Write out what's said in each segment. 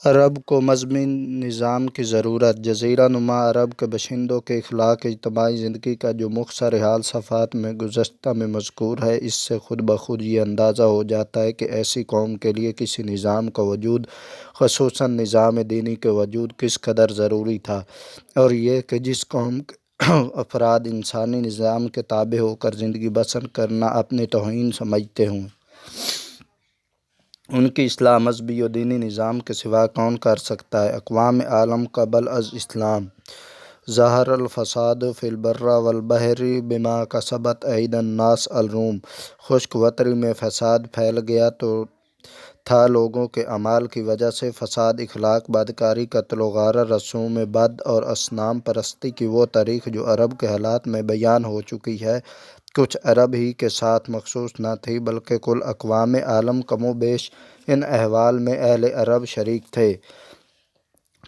عرب کو مذہبی نظام کی ضرورت۔ جزیرہ نما عرب کے باشندوں کے اخلاق اجتماعی زندگی کا جو مختصر حال صفحات میں گزشتہ میں مذکور ہے، اس سے خود بخود یہ اندازہ ہو جاتا ہے کہ ایسی قوم کے لیے کسی نظام کا وجود، خصوصاً نظام دینی کا وجود، کس قدر ضروری تھا، اور یہ کہ جس قوم کے افراد انسانی نظام کے تابع ہو کر زندگی بسر کرنا اپنی توہین سمجھتے ہوں، ان کی اصلاح مذہبی و دینی نظام کے سوا کون کر سکتا ہے؟ اقوام عالم قبل از اسلام ظہر الفساد فی البر والبحر بما کسبت ایدی الناس الروم، خشک وطری میں فساد پھیل گیا تو تھا لوگوں کے اعمال کی وجہ سے۔ فساد، اخلاق بدکاری، قتل و غارت، رسوم بد اور اصنام پرستی کی وہ تاریخ جو عرب کے حالات میں بیان ہو چکی ہے، کچھ عرب ہی کے ساتھ مخصوص نہ تھی بلکہ کل اقوام عالم کم و بیش ان احوال میں اہل عرب شریک تھے۔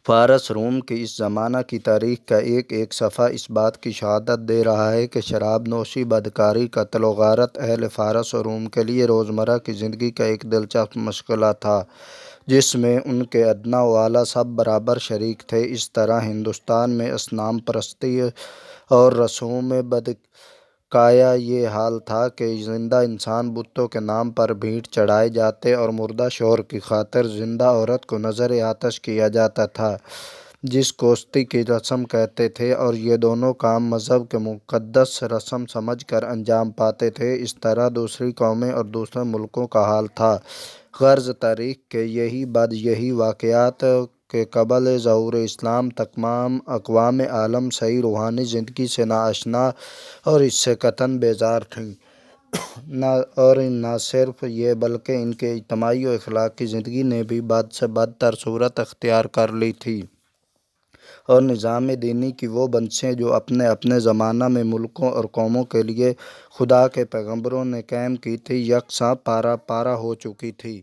فارس روم کی اس زمانہ کی تاریخ کا ایک ایک صفحہ اس بات کی شہادت دے رہا ہے کہ شراب نوشی، بدکاری، قتل و غارت اہل فارس و روم کے لیے روزمرہ کی زندگی کا ایک دلچسپ مشغلہ تھا، جس میں ان کے ادنیٰ و اعلیٰ سب برابر شریک تھے۔ اس طرح ہندوستان میں اصنام پرستی اور رسوم بد کا یہ حال تھا کہ زندہ انسان بتوں کے نام پر بھیٹ چڑھائے جاتے اور مردہ شوہر کی خاطر زندہ عورت کو نذر آتش کیا جاتا تھا، جس کوشتی کی رسم کہتے تھے، اور یہ دونوں کام مذہب کے مقدس رسم سمجھ کر انجام پاتے تھے۔ اس طرح دوسری قومیں اور دوسرے ملکوں کا حال تھا۔ غرض تاریخ کے یہی واقعات کہ قبل ظہور اسلام تمام اقوام عالم صحیح روحانی زندگی سے ناآشنا اور اس سے قطعاً بیزار تھیں، اور نہ صرف یہ بلکہ ان کے اجتماعی و اخلاقی زندگی نے بھی بد سے بدتر صورت اختیار کر لی تھی، اور نظام دینی کی وہ بنسیں جو اپنے اپنے زمانہ میں ملکوں اور قوموں کے لیے خدا کے پیغمبروں نے قائم کی تھیں، یکساں پارہ پارہ ہو چکی تھی۔